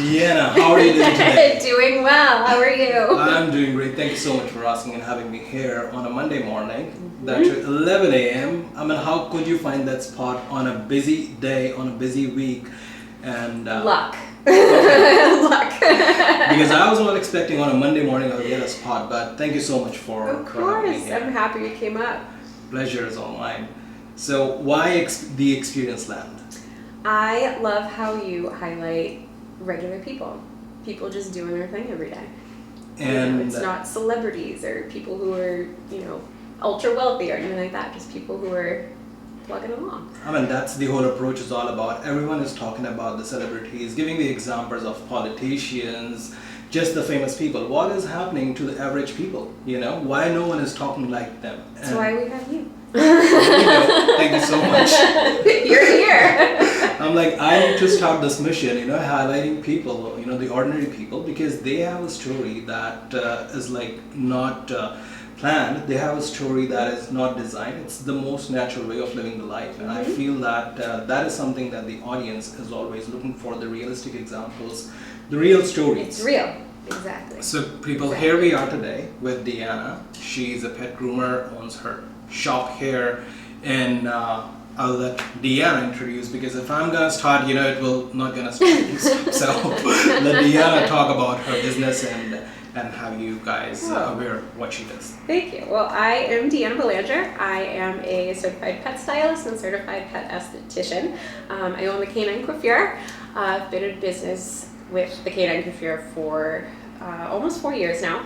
Deanna, how are you doing today? Doing well. How are you? I'm doing great. Thank you so much for asking and having me here on a Monday morning. That's at 11 a.m. I mean, how could you find that spot on a busy day, on a busy week? And Luck. Okay. Luck. Because I was not expecting on a Monday morning I'll get a spot, but thank you so much for Of for having me course. here. I'm happy you came up. Pleasure is all mine. So why the Experience Land? I love how you highlight regular people. People just doing their thing every day. And it's not celebrities or people who are, ultra wealthy or anything like that. Just people who are plugging along. I mean, that's the whole approach is all about. Everyone is talking about the celebrities, giving the examples of politicians, just the famous people. What is happening to the average people? Why no one is talking like them? That's why we have you. Thank you so much. You're here. I'm like, I need to start this mission, highlighting people, the ordinary people, because they have a story that is like not planned. They have a story that is not designed. It's the most natural way of living the life. And I feel that that is something that the audience is always looking for, the realistic examples, the real stories. It's real. Exactly. So people, here we are today with Deanna. She's a pet groomer, owns her shop here, and I'll let Deanna introduce, because if I'm gonna start, it will not gonna start. So let Deanna talk about her business and have you guys aware of what she does. Thank you. Well, I am Deanna Belanger. I am a certified pet stylist and certified pet esthetician. I own the Canine Coiffure. I've been in business with the Canine Coiffure for almost 4 years now.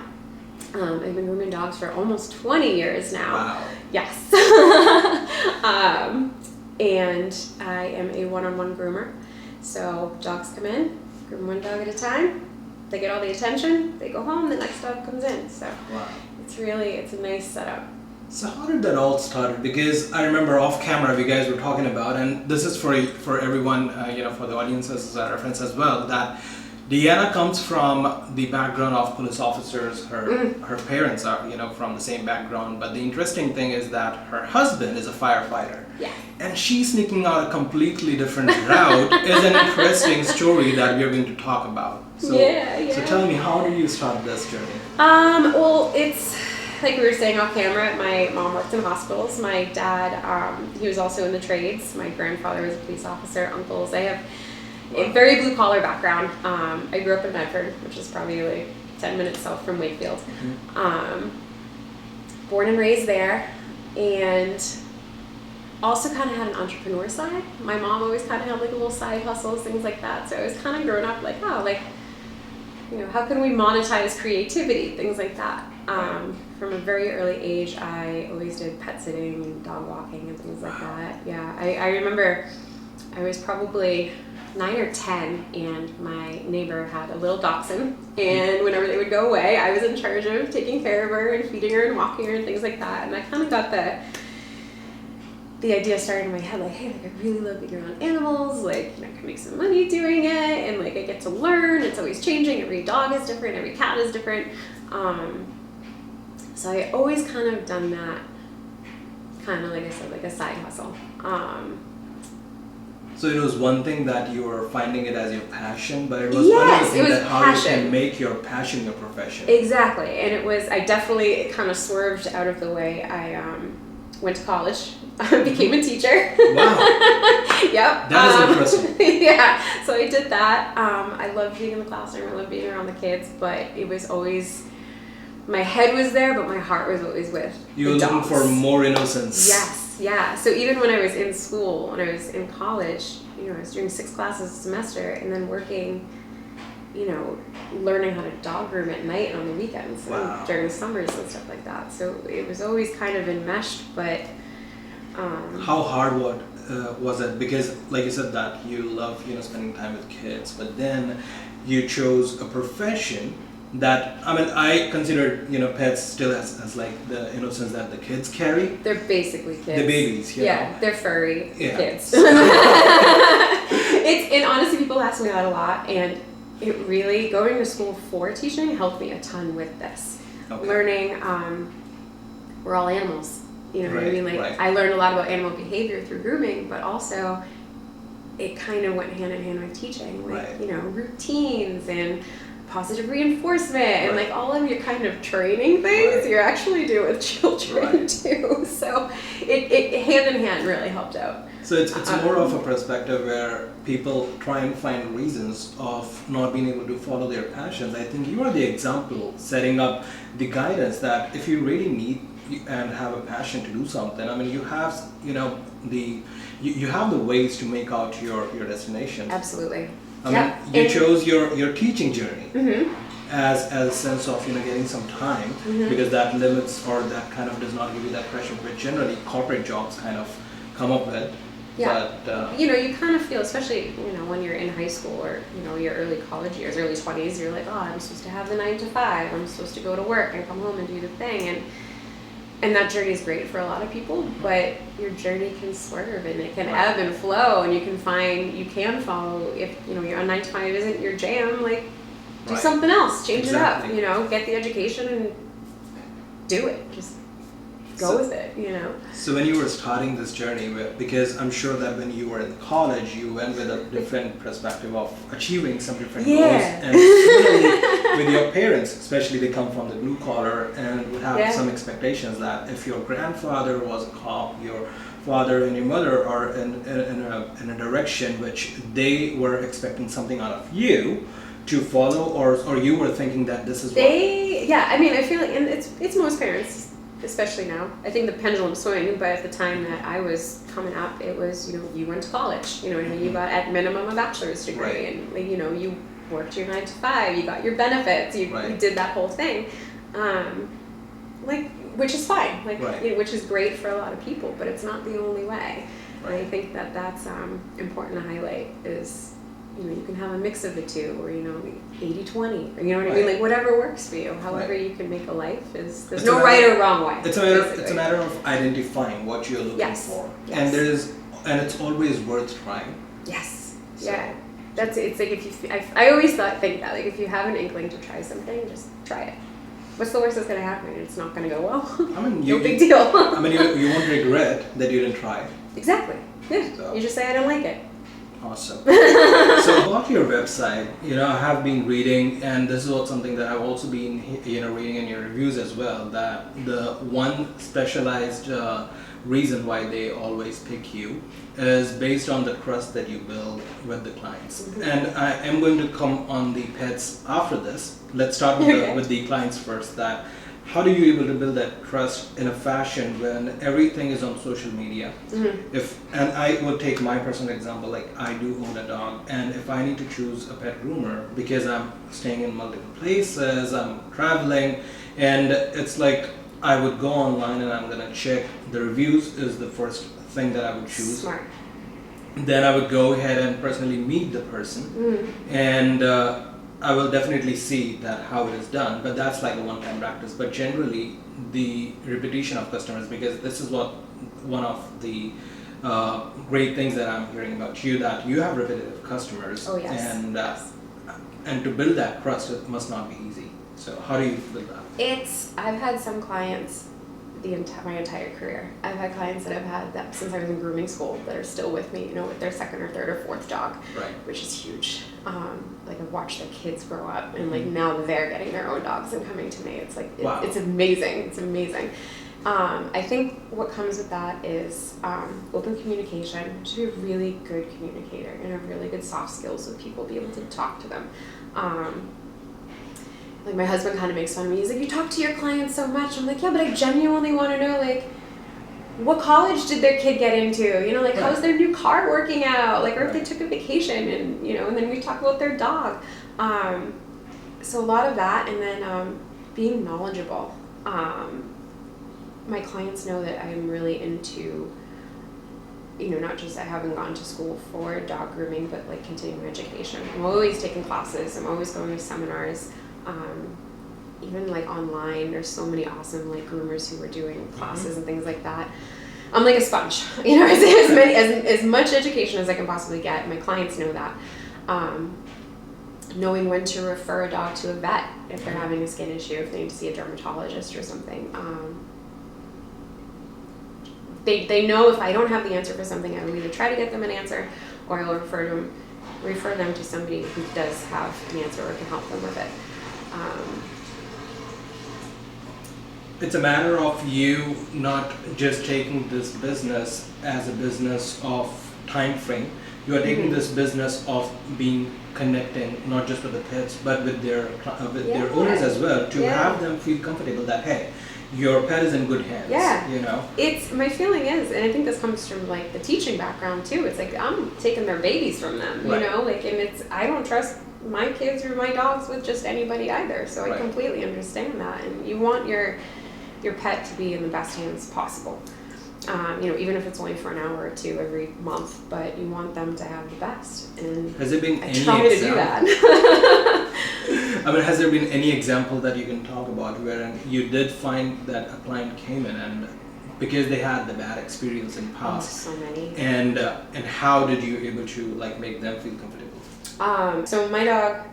I've been grooming dogs for almost 20 years now. Wow. Yes. And I am a one-on-one groomer. So dogs come in, groom one dog at a time. They get all the attention, they go home, the next dog comes in. So Wow. it's a nice setup. So how did that all start? Because I remember off camera you guys were talking about, and this is for everyone, for the audiences as a reference as well, that Deanna comes from the background of police officers. Her parents are, from the same background. But the interesting thing is that her husband is a firefighter. Yeah. And she's sneaking out a completely different route is an interesting story that we're going to talk about. So, Yeah. So tell me, how did you start this journey? Well, it's like we were saying off camera, my mom worked in hospitals. My dad, he was also in the trades. My grandfather was a police officer, uncles. I have a very blue collar background. I grew up in Medford, which is probably like 10 minutes south from Wakefield. Born and raised there, and also kind of had an entrepreneur side. My mom always kind of had like little side hustles, things like that. So I was kind of growing up like, how can we monetize creativity, things like that. From a very early age, I always did pet sitting and dog walking and things like that. Yeah, I remember I was probably 9 or 10, and my neighbor had a little dachshund, and whenever they would go away, I was in charge of taking care of her and feeding her and walking her and things like that. And I kind of got the idea started in my head, like, hey, I really love being around animals, I can make some money doing it, and I get to learn. It's always changing. Every dog is different. Every cat is different. So I always kind of done that, kind of like I said, like a side hustle. So it was one thing that you were finding it as your passion, but it was Yes, another it thing was that how passion. you can make your passion your profession. Exactly, and I definitely kind of swerved out of the way. I went to college, became a teacher. Wow. Yep. That is interesting. Yeah, so I did that. I loved being in the classroom. I loved being around the kids, but it was always, my head was there, but my heart was always with You were the looking dogs. for more innocence. Yes, yeah. So even when I was in school, when I was in college, I was doing 6 classes a semester, and then working, learning how to dog groom at night and on the weekends and during the summers and stuff like that. So it was always kind of enmeshed, but How hard was it? Because like you said that you love spending time with kids, but then you chose a profession that, I consider pets still as like the innocence that the kids carry. they're basically kids. The babies, Yeah, they're furry kids. And honestly, people ask me that a lot, and it really, going to school for teaching helped me a ton with this. Okay. Learning, we're all animals. You know what I mean? Like, Right. I learned a lot about animal behavior through grooming, but also it kind of went hand in hand with teaching, like, Right. you know, routines and positive reinforcement and Right. like all of your kind of training things, Right. you're actually doing with children Right. too. So it hand in hand really helped out. So it's more of a perspective where people try and find reasons of not being able to follow their passions. I think you are the example setting up the guidance that if you really need and have a passion to do something, I mean, you have, you have the ways to make out your destination. Absolutely. I mean, you chose your teaching journey Mm-hmm. as a sense of getting some time, Mm-hmm. because that limits or that kind of does not give you that pressure, which generally corporate jobs kind of come up with. Yeah. But, You know, you kind of feel, especially, you know, when you're in high school or, you know, your early college years, early 20s, you're like, oh, I'm supposed to have the 9 to 5. I'm supposed to go to work and come home and do the thing. And that journey is great for a lot of people, but your journey can swerve and it can ebb and flow, and you can follow, if, you know, your 9 to 5 isn't your jam, like, do Right. something else, change it up, Exactly. you know, get the education and do it. Just go with it, you know. So when you were starting this journey, because I'm sure that when you were in college, you went with a different perspective of achieving some different goals. Yeah. And similarly with your parents, especially they come from the blue collar and would have Yeah. some expectations that if your grandfather was a cop, your father and your mother are in a direction which they were expecting something out of you to follow, or you were thinking that this is what... I mean, I feel like, and it's most parents, especially now. I think the pendulum swing, but at the time that I was coming up, it was, you know, you went to college, you know, and you got at minimum a bachelor's degree, Right. and, like, you know, you worked your 9 to 5, you got your benefits, you Right. did that whole thing, like, which is fine, like, Right. you know, which is great for a lot of people, but it's not the only way. And I Right. think that that's important to highlight is, you know, you can have a mix of the two, or, you know, 80-20, or, you know what I mean, Right. like, whatever works for you, however Right. you can make a life there's It's no a right matter- or wrong way. It's a basically. matter of identifying what you're looking Yes. for, Yes. and it's always worth trying. Yes. So- Yeah. It's like if you, I always think that, like, if you have an inkling to try something, just try it. What's the worst that's going to happen? It's not going to go well. I mean, No big deal. I mean, you won't regret that you didn't try. Exactly. Yeah. So- You just say, I don't like it. Awesome. So about your website, you know, I have been reading, and this is what something that I've also been, you know, reading in your reviews as well, that the one specialized reason why they always pick you is based on the trust that you build with the clients. Mm-hmm. And I am going to come on the pets after this. Let's start with, Okay. with the clients first. That how do you able to build that trust in a fashion when everything is on social media? Mm-hmm. And I would take my personal example, like I do own a dog, and if I need to choose a pet groomer because I'm staying in multiple places, I'm traveling, and it's like I would go online and I'm gonna check the reviews is the first thing that I would choose. Smart. Then I would go ahead and personally meet the person, and I will definitely see that how it is done, but that's like a one-time practice. But generally, the repetition of customers, because this is what one of the great things that I'm hearing about you, that you have repetitive customers, Oh, yes. And to build that trust, it must not be easy. So how do you build that? I've had some clients my entire career. I've had clients that I've had that since I was in grooming school that are still with me, you know, with their second or third or fourth dog, Right. which is huge. Like, I've watched their kids grow up, and like now they're getting their own dogs and coming to me. It's like Wow. it's amazing. It's amazing. I think what comes with that is open communication. To be a really good communicator and a really good soft skills with people, be able to talk to them. Like, my husband kind of makes fun of me. He's like, you talk to your clients so much. I'm like, yeah, but I genuinely want to know, like, what college did their kid get into? You know, like, how's their new car working out? Like, or if they took a vacation, and, you know, and then we talk about their dog. So a lot of that, and then being knowledgeable. My clients know that I'm really into, you know, not just I haven't gone to school for dog grooming, but like continuing education. I'm always taking classes. I'm always going to seminars. Even like online, there's so many awesome like groomers who are doing classes and things like that. I'm like a sponge, you know, as much education as I can possibly get. My clients know that. Knowing when to refer a dog to a vet if they're having a skin issue, if they need to see a dermatologist or something. They know if I don't have the answer for something, I will either try to get them an answer, or I'll refer them to somebody who does have an answer or can help them with it. It's a matter of you not just taking this business as a business of time frame. You are taking this business of being connecting not just with the pets but with their owners as well, to have them feel comfortable that, hey, your pet is in good hands. Yeah. You know. It's my feeling is, and I think this comes from like the teaching background too. It's like I'm taking their babies from them, you know, like, and I don't trust my kids or my dogs with just anybody either. So I completely understand that, and you want your pet to be in the best hands possible. You know, even if it's only for an hour or two every month, but you want them to have the best. And has there been any try to do that. I mean, has there been any example that you can talk about where you did find that a client came in and because they had the bad experience in past? So many. And how did you able to like make them feel comfortable? So my dog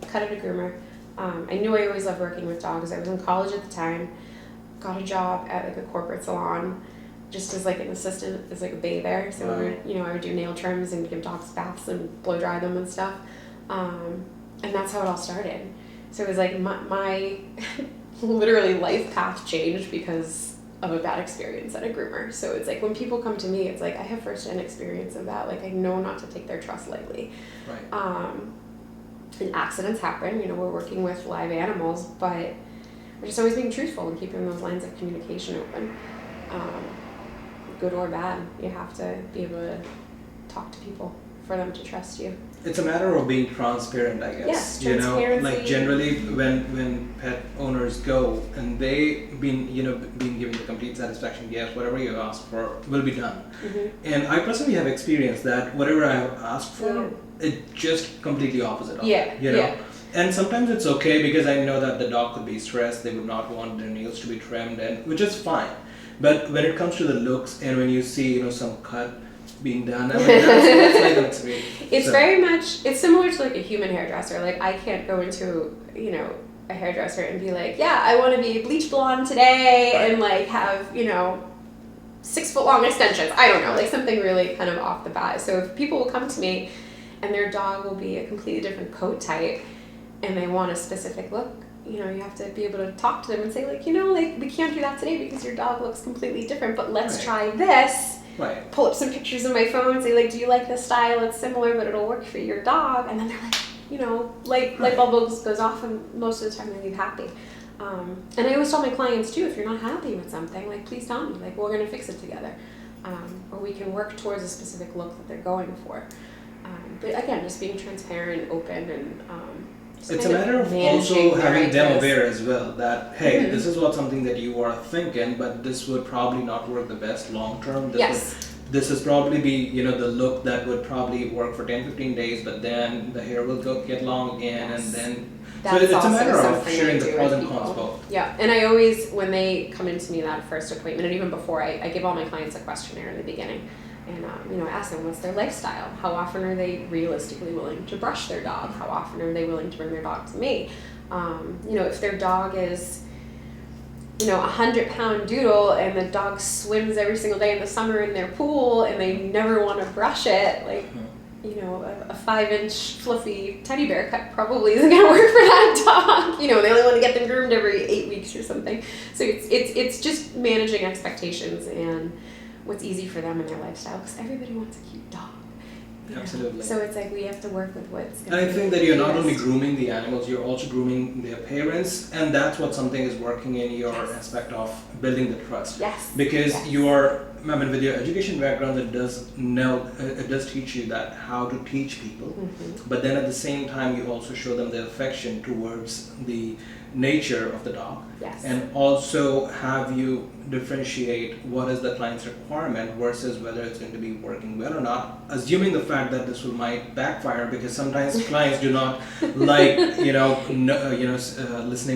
cut at a groomer. I knew I always loved working with dogs. I was in college at the time. Got a job at like a corporate salon, just as like an assistant, as like a bather. So I would do nail trims and give dogs baths and blow dry them and stuff. And that's how it all started. So it was like my literally life path changed because of a bad experience at a groomer. So it's like when people come to me, it's like I have first-hand experience of that. Like I know not to take their trust lightly. Right. And accidents happen. You know, we're working with live animals, but we're just always being truthful and keeping those lines of communication open. Good or bad, you have to be able to talk to people for them to trust you. It's a matter of being transparent, I guess. Yes, transparency. You know, like generally when pet owners go and they being given the complete satisfaction, yes, whatever you ask for will be done. Mm-hmm. And I personally have experienced that whatever I have asked for, it's just completely opposite of it. You know? Yeah. And sometimes it's okay because I know that the dog could be stressed, they would not want their nails to be trimmed, and which is fine. But when it comes to the looks and when you see, some cut being done, I mean, that's like an experience. It's very much, it's similar to like a human hairdresser. Like I can't go into, a hairdresser and be like, yeah, I want to be bleach blonde today and like have, 6 foot long extensions. I don't know, like something really kind of off the bat. So if people will come to me and their dog will be a completely different coat type and they want a specific look, you have to be able to talk to them and say like, we can't do that today because your dog looks completely different, but let's try this. Right. Pull up some pictures on my phone and say like, do you like this style? It's similar, but it'll work for your dog. And then they're like, light bulb goes off, and most of the time they leave happy. And I always tell my clients too, if you're not happy with something, like please tell me, like we're gonna fix it together, or we can work towards a specific look that they're going for. But again, just being transparent, open, and it's a matter of also having them aware as well that, hey, this is what something that you are thinking, but this would probably not work the best long term. This is probably be, the look that would probably work for 10-15 days, but then the hair will get long again, and then so it's a matter of sharing the pros and cons both. Yeah, and I always, when they come into me that first appointment, and even before, I give all my clients a questionnaire in the beginning. And, I ask them, what's their lifestyle? How often are they realistically willing to brush their dog? How often are they willing to bring their dog to me? If their dog is, 100-pound doodle and the dog swims every single day in the summer in their pool and they never want to brush it, like, a 5-inch fluffy teddy bear cut probably isn't going to work for that dog. They only want to get them groomed every 8 weeks or something. So it's just managing expectations and what's easy for them in their lifestyle, because everybody wants a cute dog. Absolutely. So it's like we have to work with what's going to be. And I think that you're not only grooming the animals, you're also grooming their parents, and that's what something is working in your aspect of building the trust. Yes. Because you are, with your education background, it does teach you that how to teach people, but then at the same time you also show them the affection towards the nature of the dog, and also have you differentiate what is the client's requirement versus whether it's going to be working well or not, assuming the fact that this might backfire, because sometimes clients do not like listening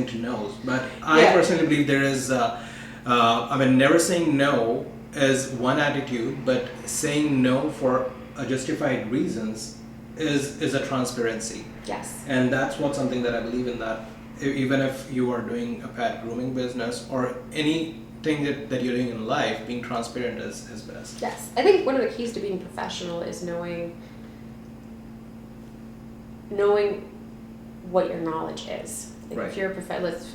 to no's. But I personally believe there is never saying no is one attitude, but saying no for justified reasons is a transparency. Yes. And that's something that I believe in, that even if you are doing a pet grooming business or anything that you're doing in life, being transparent is best. Yes. I think one of the keys to being professional is knowing knowing what your knowledge is. Like Right. if you're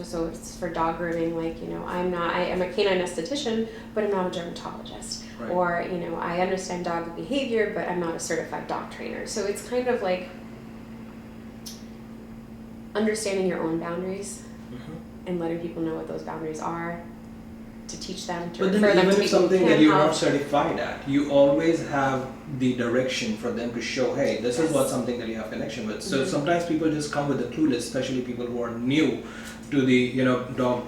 so it's for dog grooming, like, I am a canine esthetician, but I'm not a dermatologist. Right. Or, I understand dog behavior, but I'm not a certified dog trainer. So it's kind of like understanding your own boundaries and letting people know what those boundaries are, to teach them, to But refer then them even to if people who something can that you're help. not certified at, you always have the direction for them to show, hey, this is Yes. what something that you have connection with. So sometimes people just come with the clueless, especially people who are new to the dog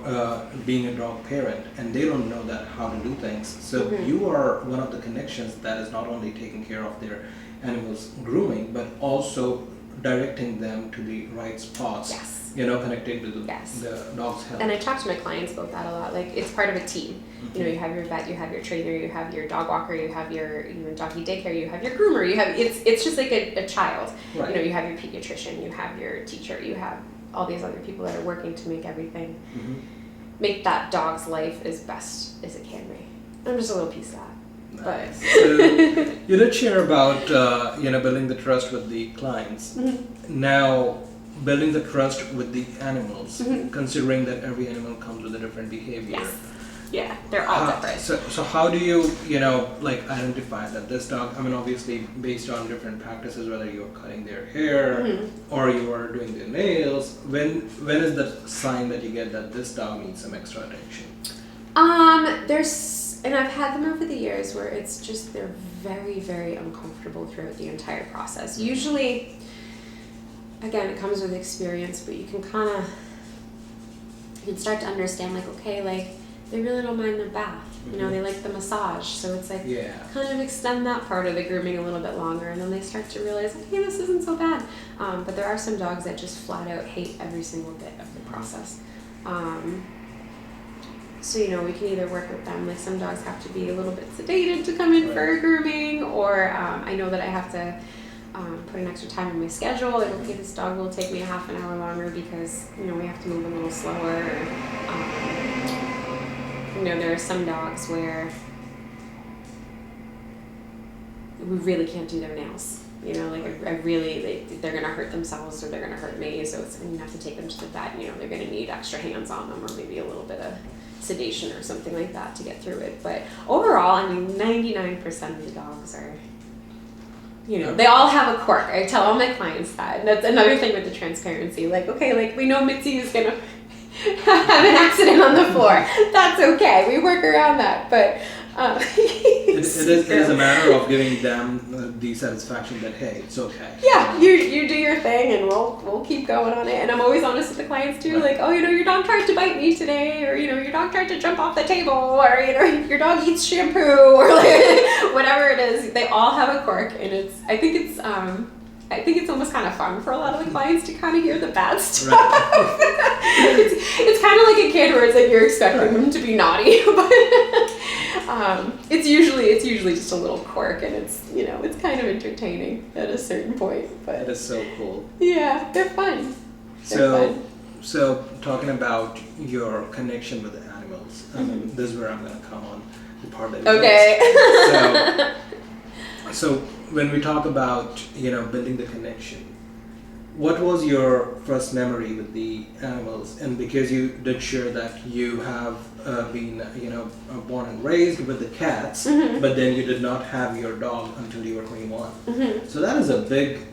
being a dog parent, and they don't know that how to do things. So you are one of the connections that is not only taking care of their animals grooming, but also directing them to the right spots. Yes. Connected to the dog's health. And I talk to my clients about that a lot. Like, it's part of a team. You have your vet, you have your trainer, you have your dog walker, you have your doggy daycare, you have your groomer. You have it's just like a child. Right. You have your pediatrician, you have your teacher, you have all these other people that are working to make everything, make that dog's life as best as it can be. I'm just a little piece of that. But So you did share about building the trust with the clients. Now, building the trust with the animals, considering that every animal comes with a different behavior. yes, yeah, they're all different. So how do you identify that this dog? I mean, obviously based on different practices, whether you are cutting their hair or you are doing their nails. When is the sign that you get that this dog needs some extra attention? And I've had them over the years where it's just they're very, very uncomfortable throughout the entire process. Usually, again, it comes with experience, but you can start to understand, like, okay, like, they really don't mind the bath. They like the massage. So it's like, kind of extend that part of the grooming a little bit longer, and then they start to realize, okay, this isn't so bad. But there are some dogs that just flat out hate every single bit of the process. So, we can either work with them, like some dogs have to be a little bit sedated to come in for grooming, or I know that I have to put an extra time in my schedule. Like, okay, this dog will take me a half an hour longer because, we have to move a little slower. There are some dogs where we really can't do their nails. I really, they're going to hurt themselves or they're going to hurt me. So you have to take them to the vet. They're going to need extra hands on them, or maybe a little bit of sedation or something like that to get through it. But overall, 99% of the dogs are, they all have a quirk. I tell all my clients that. And that's another thing with the transparency. Like, okay, like, we know Mitzi is going to have an accident on the floor. That's okay. We work around that. But it is a matter of giving them the satisfaction that, hey, it's okay. Yeah, you do your thing, and we'll keep going on it. And I'm always honest with the clients too, like, oh, your dog tried to bite me today, or your dog tried to jump off the table, or your dog eats shampoo, or like, whatever it is. They all have a quirk, and I think it's almost kind of fun for a lot of the clients to kind of hear the bad stuff. It's kind of like a kid where it's like you're expecting them to be naughty, but it's usually just a little quirk, and it's kind of entertaining at a certain point. But that is so cool. Yeah, they're fun. So talking about your connection with the animals, this is where I'm gonna come on the part that. Okay. So when we talk about building the connection, what was your first memory with the animals? And because you did share that you have been born and raised with the cats, but then you did not have your dog until you were 21. So that is a big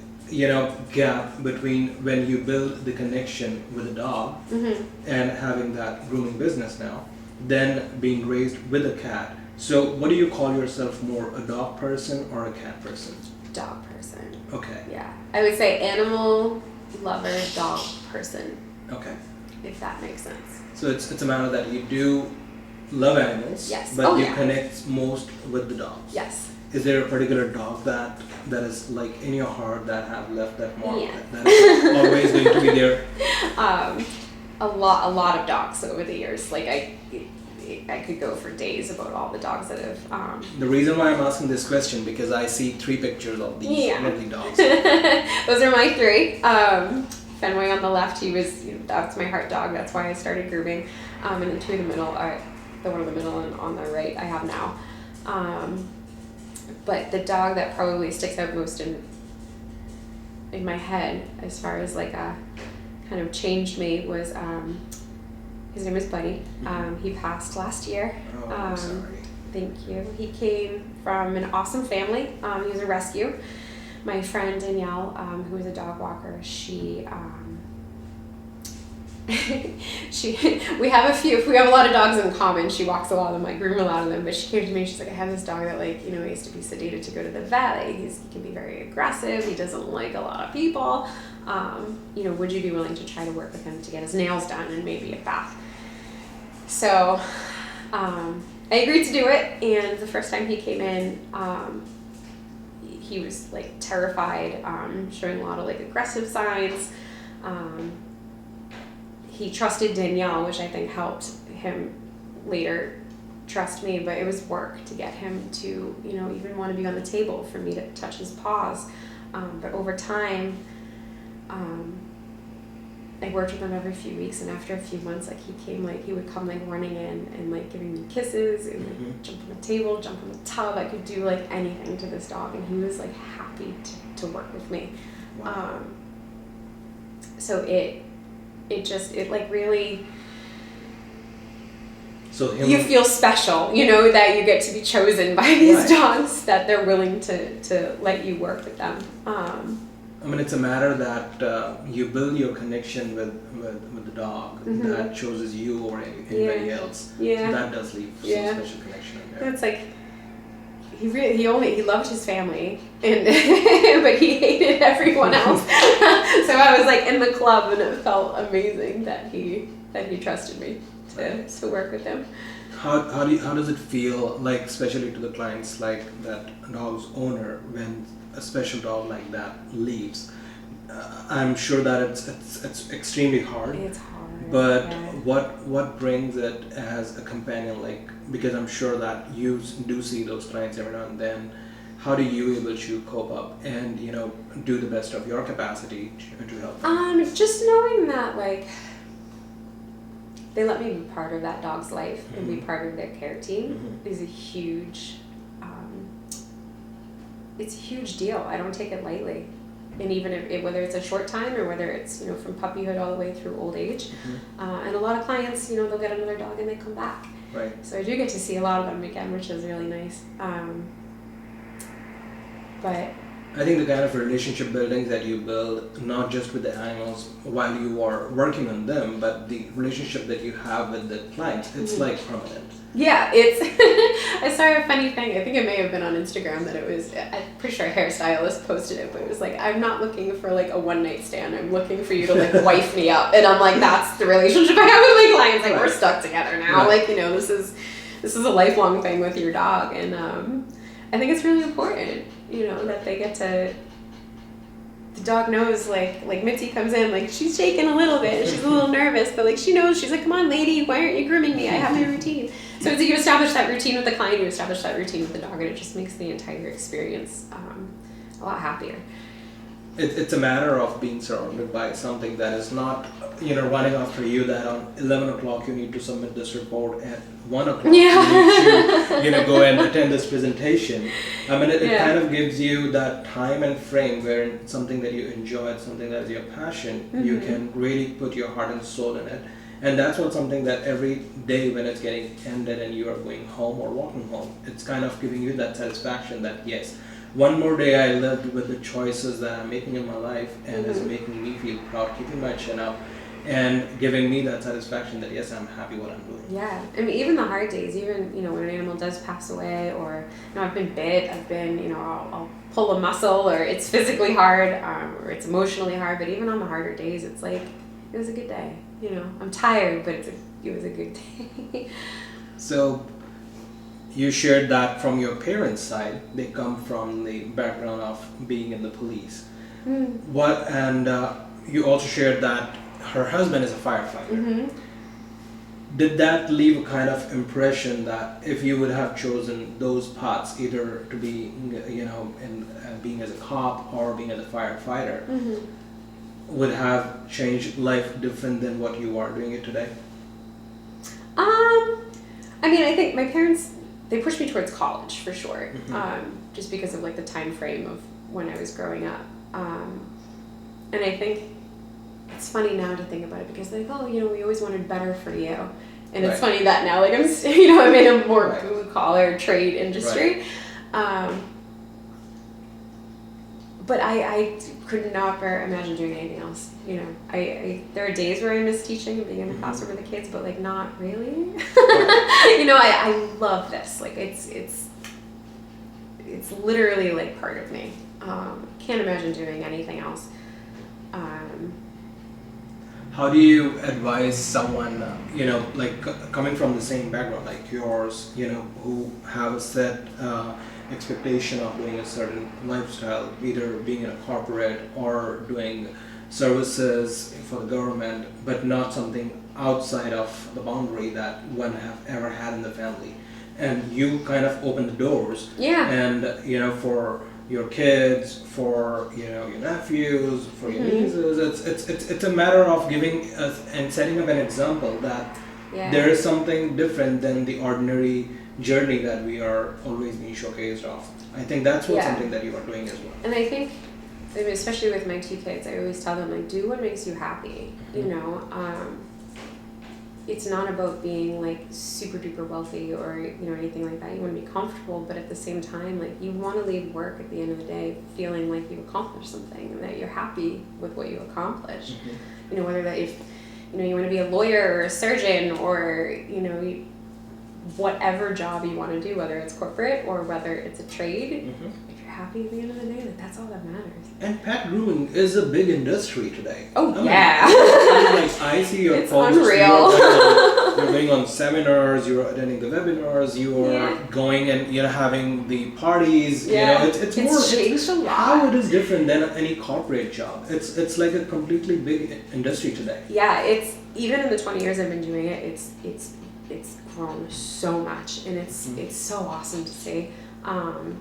gap between when you build the connection with a dog and having that grooming business now, then being raised with a cat. So what do you call yourself more, a dog person or a cat person? Dog person. Okay. Yeah. I would say animal lover, dog person. Okay. If that makes sense. So it's a matter that you do love animals, yes. but you connect most with the dogs. Yes. Is there a particular dog that is like in your heart that have left that mark? Yeah. That is always going to be there? A lot of dogs over the years. Like I could go for days about all the dogs that have. The reason why I'm asking this question because I see 3 pictures of these lovely dogs. Those are my 3. Fenway on the left, he was that's my heart dog. That's why I started grooming. And the 2 in the middle are the one in the middle and on the right I have now. But the dog that probably sticks out most in in my head as far as like a kind of changed me was his name is Buddy. He passed last year. Oh, I'm sorry. Thank you. He came from an awesome family. He was a rescue. My friend Danielle, who was a dog walker, we have a lot of dogs in common. She walks a lot of them, I groom a lot of them, but she came to me and she's like, I have this dog that like, he used to be sedated to go to the vet. He can be very aggressive. He doesn't like a lot of people. Would you be willing to try to work with him to get his nails done and maybe a bath? So, I agreed to do it, and the first time he came in, he was like terrified, showing a lot of like aggressive signs. He trusted Danielle, which I think helped him later trust me, but it was work to get him to, even want to be on the table, for me to touch his paws. But over time, I worked with him every few weeks, and after a few months, he would come running in and giving me kisses and jump on the table, jump on the tub. I could do anything to this dog, and he was happy to work with me. Wow. So it really. So you feel special, that you get to be chosen by these dogs, that they're willing to let you work with them. It's a matter that you build your connection with the dog that chooses you or anybody else. Yeah. So that does leave some special connection in there. It's he loved his family, and but he hated everyone else. So I was in the club, and it felt amazing that he trusted me to work with him. How does it feel, especially to the clients, that dog's owner, when a special dog like that leaves? I'm sure that it's extremely hard. It's hard. But what brings it as a companion? Because I'm sure that you do see those clients every now and then. How do you able to cope up and do the best of your capacity to help them? Just knowing that they let me be part of that dog's life and be part of their care team is a huge. It's a huge deal. I don't take it lightly. And even whether it's a short time or whether it's from puppyhood all the way through old age, and a lot of clients they'll get another dog and they come back. Right. So I do get to see a lot of them again, which is really nice. But I think the kind of relationship building that you build, not just with the animals while you are working on them, but the relationship that you have with the clients, it's permanent. Yeah, I saw a funny thing. I think it may have been on Instagram that I'm pretty sure a hairstylist posted it, but it was I'm not looking for a one night stand. I'm looking for you to wife me up. And I'm that's the relationship I have with my clients. We're stuck together now. Right. This is a lifelong thing with your dog. And I think it's really important, that they get to. The dog knows, Mitzi comes in, she's shaking a little bit, she's a little nervous, but she knows, she's come on lady, why aren't you grooming me? I have my routine. So you establish that routine with the client, you establish that routine with the dog, and it just makes the entire experience a lot happier. It's a matter of being surrounded by something that is not, running after you, that on 11 o'clock you need to submit this report, at 1 o'clock you need to, go and attend this presentation. It kind of gives you that time and frame where it's something that you enjoy, it's something that is your passion, you can really put your heart and soul in it. And that's something that every day when it's getting ended and you are going home or walking home, it's kind of giving you that satisfaction that yes, one more day I lived with the choices that I'm making in my life, and it's making me feel proud, keeping my chin up, and giving me that satisfaction that yes, I'm happy what I'm doing. Yeah, even the hard days, even when an animal does pass away, or I've been bit, I've been I'll pull a muscle, or it's physically hard, or it's emotionally hard. But even on the harder days, it's it was a good day. I'm tired, but it was a good day. So. You shared that from your parents' side, they come from the background of being in the police. You also shared that her husband is a firefighter. Did that leave a kind of impression that if you would have chosen those paths, either to be, being as a cop or being as a firefighter, would have changed life different than what you are doing it today? I think my parents. They pushed me towards college for sure, just because of the time frame of when I was growing up. And I think it's funny now to think about it because like, oh, you know, we always wanted better for you. And it's funny that now, like, I'm in a more blue collar trade industry. But I could never imagine doing anything else. You know, there are days where I miss teaching and being in the classroom with the kids, but like not really. You know, I love this. Like it's literally like part of me. Can't imagine doing anything else. How do you advise someone, you know, like coming from the same background like yours, you know, who have a set expectation of doing a certain lifestyle, either being in a corporate or doing services for the government, but not something outside of the boundary that one have ever had in the family, and you kind of open the doors, and you know, for your kids, for you know your nephews, for your nieces, it's a matter of giving and setting up an example that there is something different than the ordinary journey that we are always being showcased off. I think that's what something that you are doing as well. And I think, I mean, especially with my 2 kids, I always tell them, like, do what makes you happy. You know, it's not about being like super duper wealthy or, you know, anything like that. You want to be comfortable, but at the same time, like, you want to leave work at the end of the day feeling like you accomplished something and that you're happy with what you accomplished. You know, whether that if, you know, you want to be a lawyer or a surgeon or, you know, whatever job you want to do, whether it's corporate or whether it's a trade, if you're happy at the end of the day, like, that's all that matters. And pet grooming is a big industry today. Oh, I yeah. mean, like, I see your it's posts. Unreal. You're going on seminars, you're attending the webinars, you are going and, you know, having the parties. You know, it's more changed a lot. How it is different than any corporate job. It's like a completely big industry today. Yeah, it's even in the 20 years I've been doing it, it's grown so much, and it's so awesome to see. And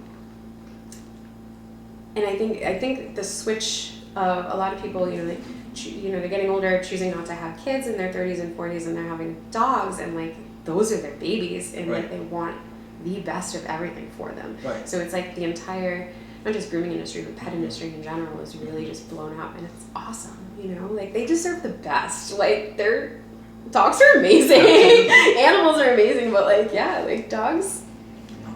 I think the switch of a lot of people, you know, like, you know, they're getting older, choosing not to have kids in their 30s and 40s, and they're having dogs, and like those are their babies, and like they want the best of everything for them. So it's like the entire, not just grooming industry, but pet industry in general is really just blown up, and it's awesome. You know, like, they deserve the best. Like, dogs are amazing. Animals are amazing, but like, like, dogs.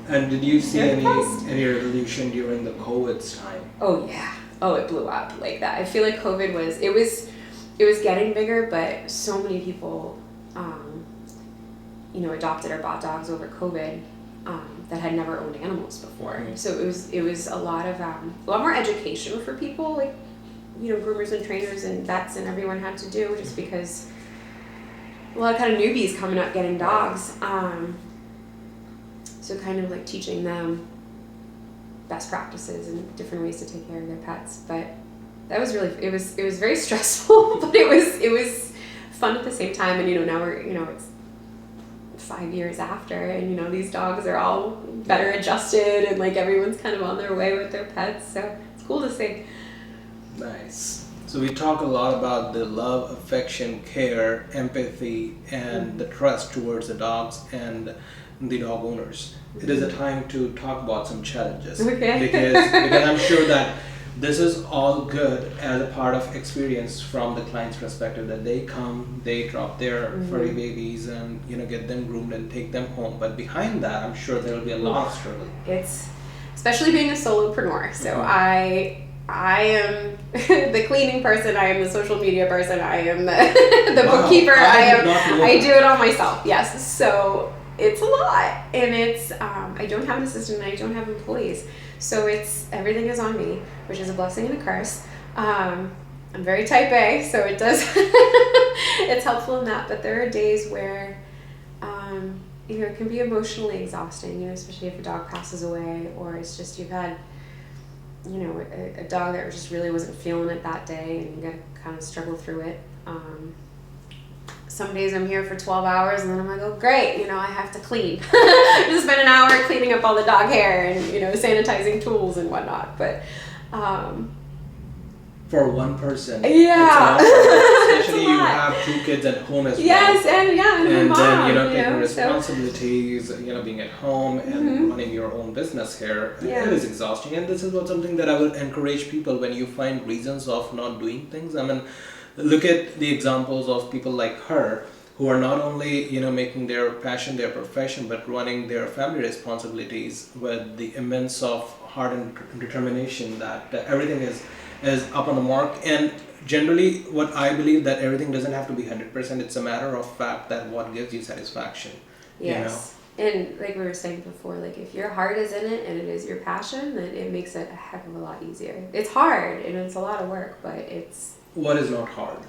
And did you see any revolution during the COVID's time? Oh yeah. Oh, it blew up like that. I feel like COVID it was getting bigger, but so many people, you know, adopted or bought dogs over COVID that had never owned animals before. So it was a lot more education for people, like, you know, groomers and trainers and vets and everyone had to do, just because a lot of kind of newbies coming up getting dogs. So kind of like teaching them best practices and different ways to take care of their pets. But that was really, it was very stressful, but it was fun at the same time. And, you know, now we're, you know, it's 5 years after, and, you know, these dogs are all better adjusted, and like everyone's kind of on their way with their pets. So it's cool to see. Nice. So we talk a lot about the love, affection, care, empathy, and the trust towards the dogs and the dog owners. It is a time to talk about some challenges. Because I'm sure that this is all good as a part of experience from the client's perspective, that they come, they drop their furry babies and, you know, get them groomed and take them home. But behind that, I'm sure there will be a lot of struggle. It's, especially being a solopreneur. So I am the cleaning person, I am the social media person, I am the bookkeeper, I do it all myself. Yes. So it's a lot, and it's I don't have an assistant, and I don't have employees, so everything is on me, which is a blessing and a curse. I'm very type A, so it does it's helpful in that, but there are days where you know, it can be emotionally exhausting, you know, especially if a dog passes away, or it's just you've had, you know, a dog that just really wasn't feeling it that day, and you gotta kind of struggle through it. Some days I'm here for 12 hours, and then I'm like, oh great, you know, I have to clean. Just spend an hour cleaning up all the dog hair and, you know, sanitizing tools and whatnot. But for one person, yeah, it's a lot. Especially you have 2 kids at home as well. Yes, and and mom, then taking so. responsibilities, being at home and running your own business here, it is exhausting. And this is something that I would encourage people when you find reasons of not doing things. I mean, look at the examples of people like her who are not only making their passion their profession, but running their family responsibilities with the immense of heart and determination that everything is up on the mark. And generally, what I believe, that everything doesn't have to be 100%. It's a matter of fact that what gives you satisfaction. Yes. And like we were saying before, like if your heart is in it and it is your passion, then it makes it a heck of a lot easier. It's hard and it's a lot of work, but it's... What is not hard?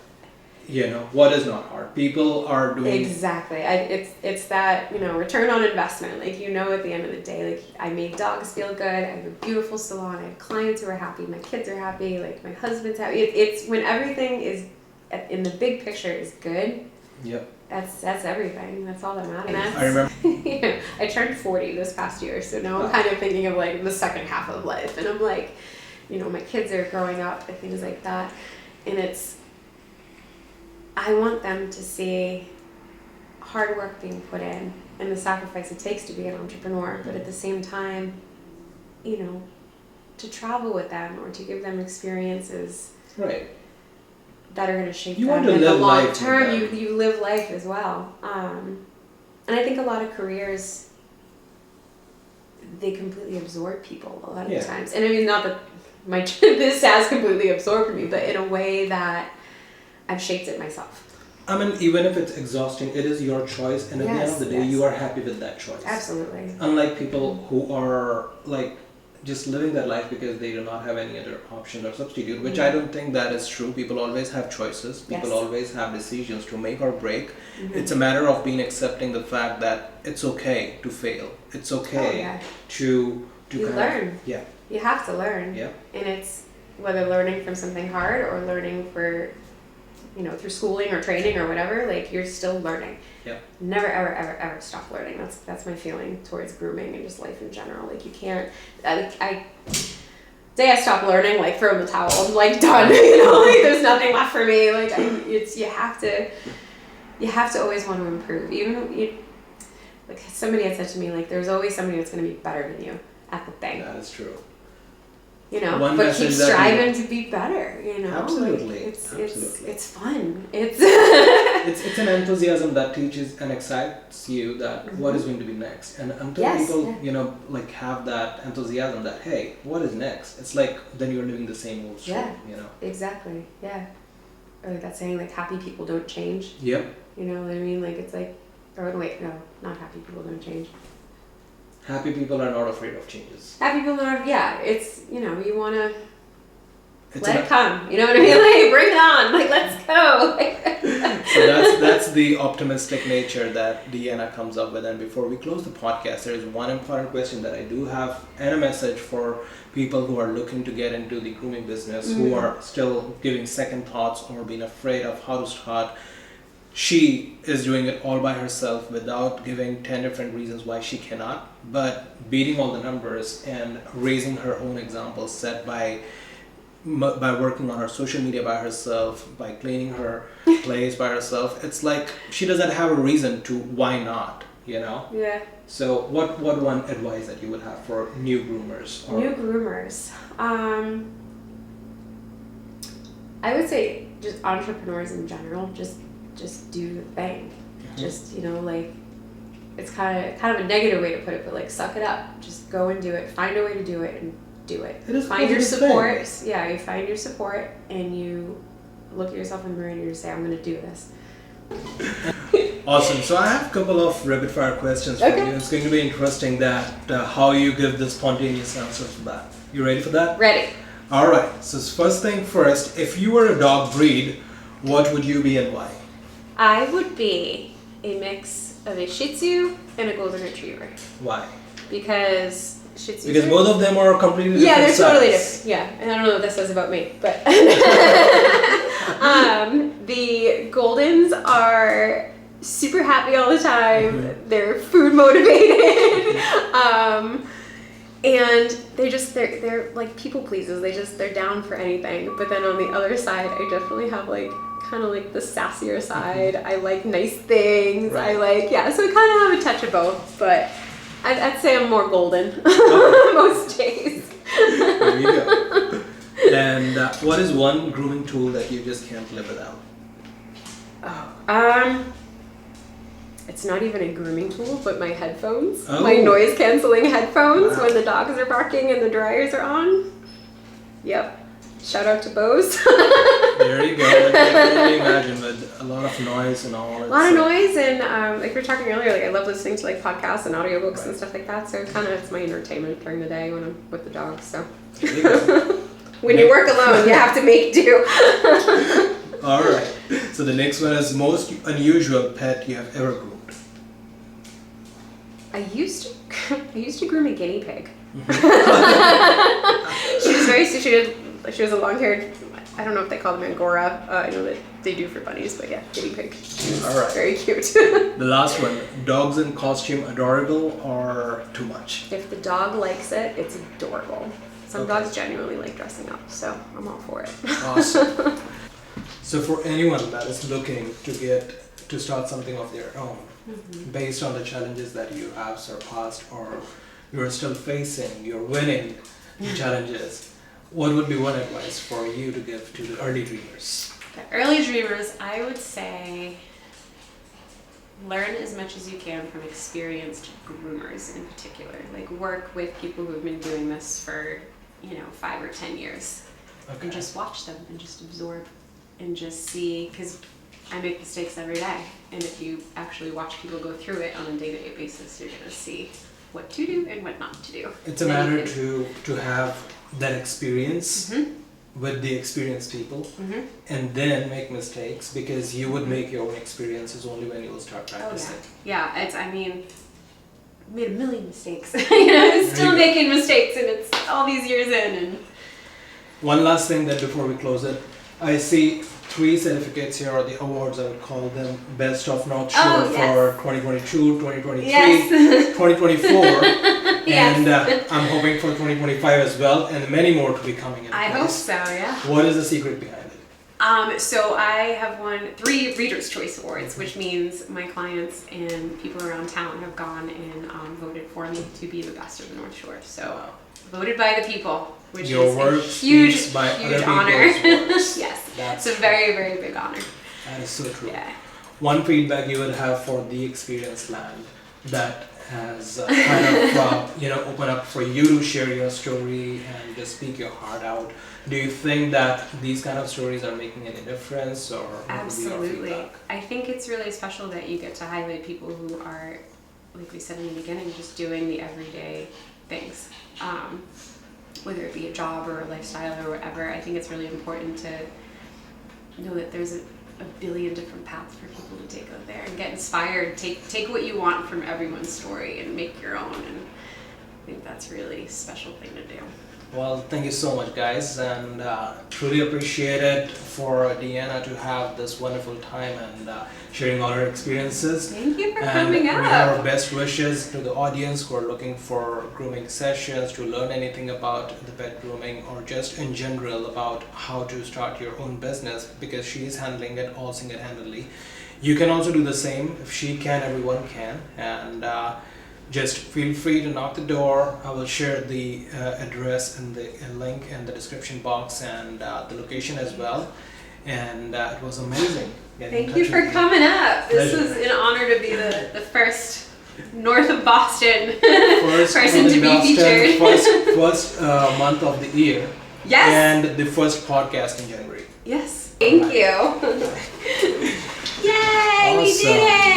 What is not hard? People are doing... Exactly. It's that, return on investment. Like, at the end of the day, like, I made dogs feel good. I have a beautiful salon. I have clients who are happy. My kids are happy. Like, my husband's happy. It's when everything is, in the big picture, is good. Yep. That's everything. That's all that matters. I remember. I turned 40 this past year, so now I'm kind of thinking of, like, the second half of life. And I'm like, my kids are growing up and things like that. And I want them to see hard work being put in and the sacrifice it takes to be an entrepreneur, but at the same time, to travel with them or to give them experiences right. that are going to shape you them want to in live the long life term. You live life as well. And I think a lot of careers, they completely absorb people a lot of the times. And I mean, not that this has completely absorbed me, but in a way that I've shaped it myself. I mean, even if it's exhausting, it is your choice, and at the end of the day, you are happy with that choice. Absolutely. Unlike people who are like just living their life because they do not have any other option or substitute, which I don't think that is true. People always have choices. People always have decisions to make or break. It's a matter of being accepting the fact that it's okay to fail. It's okay to you learn. You have to learn. Yeah. And it's whether learning from something hard or learning for, through schooling or training or whatever, like you're still learning. Yeah. Never, ever, ever, ever stop learning. That's my feeling towards grooming and just life in general. Like you can't, day I stop learning, like throw in the towel, I'm like done, like there's nothing left for me. Like you have to always want to improve. Even like somebody had said to me, like there's always somebody that's going to be better than you at the thing. That is true. But keep striving to be better, Absolutely. Like it's fun. It's it's an enthusiasm that teaches and excites you that what is going to be next. And until people, like have that enthusiasm that, hey, what is next? It's like then you're living the same old story, Exactly. Yeah. Or like that saying, like happy people don't change. Yep. You know what I mean? Like it's like, or wait, no, not happy people don't change. Happy people are not afraid of changes. Happy people are, it's, you want to let it come. You know what I mean? Like, bring it on. Like, let's go. So that's the optimistic nature that Deanna comes up with. And before we close the podcast, there is one important question that I do have and a message for people who are looking to get into the grooming business, who are still giving second thoughts or being afraid of how to start. She is doing it all by herself without giving 10 different reasons why she cannot, but beating all the numbers and raising her own example set by working on her social media by herself, by cleaning her place by herself. It's like she doesn't have a reason to why not, Yeah. So what one advice that you would have for new groomers? New groomers. I would say just entrepreneurs in general, just do the thing. Just, like, it's kind of a negative way to put it, but like suck it up. Just go and do it. Find a way to do it and do it. It is find your support. thing. Yeah, you find your support and you look at yourself in the mirror and you just say, I'm going to do this. Awesome. So I have a couple of rapid fire questions for you. It's going to be interesting that how you give the spontaneous answers for that. You ready for that? Ready. All right. So first thing first, if you were a dog breed, what would you be and why? I would be a mix of a Shih Tzu and a Golden Retriever. Why? Because Shih Tzus because both of them are completely different. Yeah, they're totally different. Yeah, and I don't know what that says about me, but the Goldens are super happy all the time. They're food motivated, and they're like people pleasers. They're down for anything. But then on the other side, I definitely have like kind of like the sassier side. I like nice things. Right. I like, so I kind of have a touch of both, but I'd say I'm more golden most days. There you go. And what is one grooming tool that you just can't live without? It's not even a grooming tool, but my headphones. Oh. My noise canceling headphones Wow. when the dogs are barking and the dryers are on. Yep. Shout out to Bose. There you go. I can only imagine with a lot of noise and all. A lot of noise, and like we were talking earlier, like I love listening to like podcasts and audiobooks and stuff like that. So it's my entertainment during the day when I'm with the dogs. So There you go. when you work alone, you have to make do. All right. So the next one is most unusual pet you have ever groomed. I used to groom a guinea pig. She was very she was a long-haired, I don't know if they call them Angora. I know that they do for bunnies, but yeah, guinea pig. All right. Very cute. The last one, dogs in costume adorable or too much? If the dog likes it, it's adorable. Some Okay. dogs genuinely like dressing up, so I'm all for it. Awesome. So for anyone that is looking to start something of their own, based on the challenges that you have surpassed or you're still facing, you're winning the challenges, what would be one advice for you to give to the early dreamers? The early dreamers, I would say learn as much as you can from experienced groomers in particular. Like work with people who've been doing this for, 5 or 10 years. Okay. And just watch them and just absorb and just see, because I make mistakes every day. And if you actually watch people go through it on a day-to-day basis, you're going to see what to do and what not to do. It's a Then you matter to have that experience Mhm. with the experienced people Mhm. and then make mistakes, because you would make your own experiences only when you will start Oh practicing. yeah. I made a million mistakes. I'm still There you go. making mistakes, and it's all these years in. And One last thing that before we close it, I see 3 certificates here, or the awards, I would call them Best of North Shore Oh, yes. for 2022, 2023, Yes. 2024, Yes. and I'm hoping for 2025 as well, and many more to be coming in I place. hope so. Yeah. What is the secret behind it? So I have won 3 Reader's Choice Awards, which means my clients and people around town have gone and voted for me to be the best of the North Shore. So voted by the people, which Your is work a huge, speaks by huge other honor. people's works. Yes, That's it's a very, very big honor. That is so true. Yeah. One feedback you would have for the experienced land that has kind of open up for you to share your story and just speak your heart out. Do you think that these kind of stories are making any difference, or what would be your Absolutely. feedback? I think it's really special that you get to highlight people who are, like we said in the beginning, just doing the everyday things. Whether it be a job or a lifestyle or whatever, I think it's really important to know that there's a billion different paths for people to take out there and get inspired. Take what you want from everyone's story and make your own. And I think that's a really special thing to do. Well, thank you so much, guys, and truly appreciate it for Deanna to have this wonderful time and sharing all her experiences. Thank you for And coming we have up. our best wishes to the audience who are looking for grooming sessions, to learn anything about the pet grooming, or just in general about how to start your own business, because she is handling it all single-handedly. You can also do the same. If she can, everyone can. And just feel free to knock the door. I will share the address and the link in the description box, and the location as well. And it was amazing. getting in Thank you touch for with coming up. This Pleasure. was an honor to be the first north of Boston First person to be Boston, featured. first month of the year, Yes. and the first podcast in January. Yes. Thank you. Yay, we Awesome. did it!